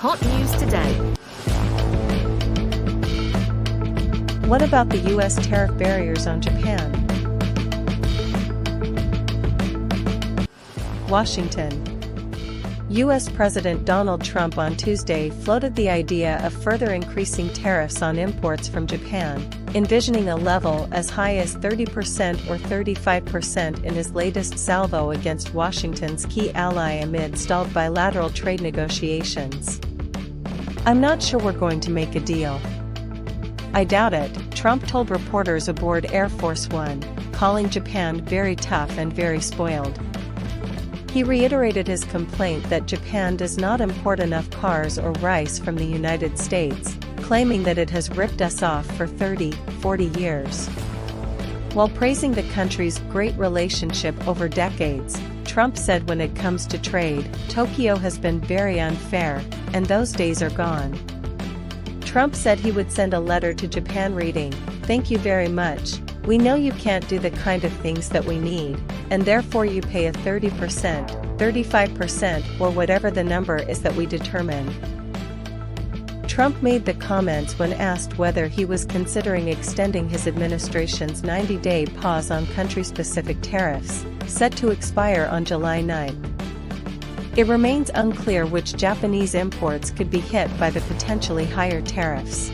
Hot news today. What about the U.S. tariff barriers on Japan? Washington. U.S. President Donald Trump on Tuesday floated the idea of further increasing tariffs on imports from Japan, envisioning a level as high as 30% or 35% in his latest salvo against Washington's key ally amid stalled bilateral trade negotiations. "I'm not sure we're going to make a deal. I doubt it," Trump told reporters aboard Air Force One, calling Japan very tough and very spoiled. He reiterated his complaint that Japan does not import enough cars or rice from the United States, claiming that it has ripped us off for 30-40 years. While praising the country's great relationship over decades, Trump said when it comes to trade, Tokyo has been very unfair, and those days are gone. Trump said he would send a letter to Japan reading, "Thank you very much. We know you can't do the kind of things that we need, and therefore you pay a 30%, 35% or whatever the number is that we determine." Trump made the comments when asked whether he was considering extending his administration's 90-day pause on country-specific tariffs, set to expire on July 9. It remains unclear which Japanese imports could be hit by the potentially higher tariffs.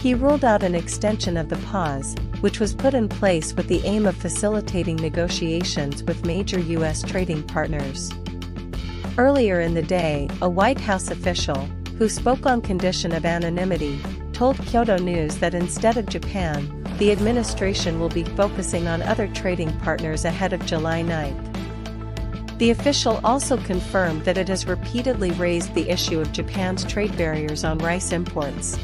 He ruled out an extension of the pause, which was put in place with the aim of facilitating negotiations with major U.S. trading partners. Earlier in the day, a White House official, who spoke on condition of anonymity, told Kyodo News that instead of Japan, the administration will be focusing on other trading partners ahead of July 9. The official also confirmed that it has repeatedly raised the issue of Japan's trade barriers on rice imports.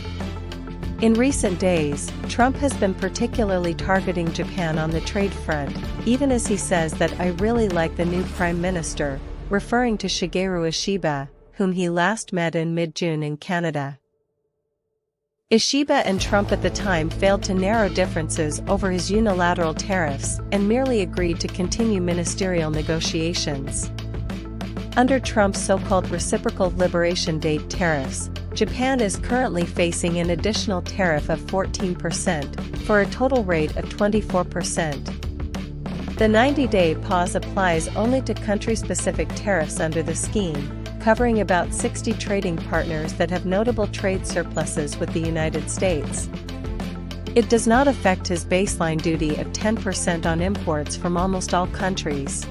In recent days, Trump has been particularly targeting Japan on the trade front, even as he says that "I really like the new prime minister," referring to Shigeru Ishiba, whom he last met in mid-June in Canada. Ishiba and Trump at the time failed to narrow differences over his unilateral tariffs and merely agreed to continue ministerial negotiations. Under Trump's so-called reciprocal liberation date tariffs, Japan is currently facing an additional tariff of 14%, for a total rate of 24%. The 90-day pause applies only to country-specific tariffs under the scheme, covering about 60 trading partners that have notable trade surpluses with the United States. It does not affect his baseline duty of 10% on imports from almost all countries.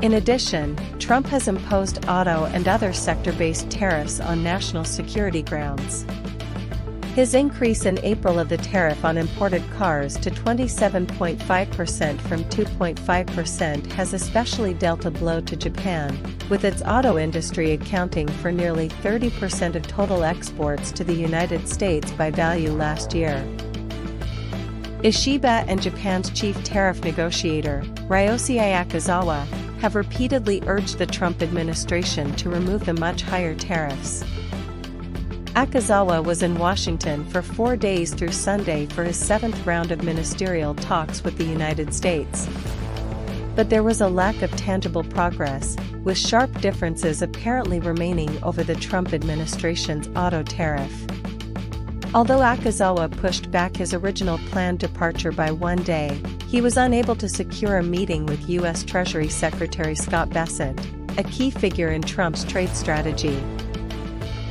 In addition, Trump has imposed auto and other sector-based tariffs on national security grounds. His increase in April of the tariff on imported cars to 27.5% from 2.5% has especially dealt a blow to Japan, with its auto industry accounting for nearly 30% of total exports to the United States by value last year. Ishiba and Japan's chief tariff negotiator, Ryosuke Akazawa, have repeatedly urged the Trump administration to remove the much higher tariffs. Akazawa was in Washington for 4 days through Sunday for his 7th round of ministerial talks with the United States. But there was a lack of tangible progress, with sharp differences apparently remaining over the Trump administration's auto tariff. Although Akazawa pushed back his original planned departure by 1 day, he was unable to secure a meeting with U.S. Treasury Secretary Scott Bessent, a key figure in Trump's trade strategy.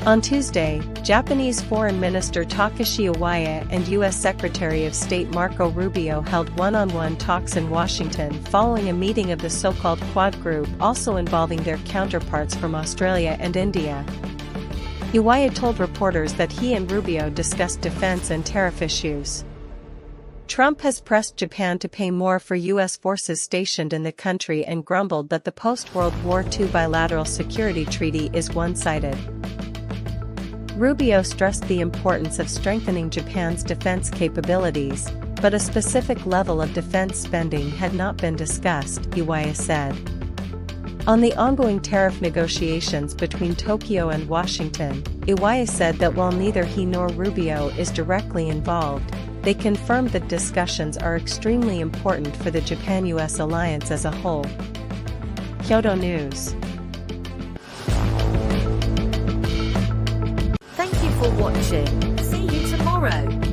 On Tuesday, Japanese Foreign Minister Takashi Iwaya and U.S. Secretary of State Marco Rubio held one-on-one talks in Washington following a meeting of the so-called Quad Group also involving their counterparts from Australia and India. Iwaya told reporters that he and Rubio discussed defense and tariff issues. Trump has pressed Japan to pay more for U.S. forces stationed in the country and grumbled that the post-World War II bilateral security treaty is one-sided. Rubio stressed the importance of strengthening Japan's defense capabilities, but a specific level of defense spending had not been discussed, Iwaya said. On the ongoing tariff negotiations between Tokyo and Washington, Iwaya said that while neither he nor Rubio is directly involved, they confirmed that discussions are extremely important for the Japan-US alliance as a whole. Kyodo News. watching. See you tomorrow.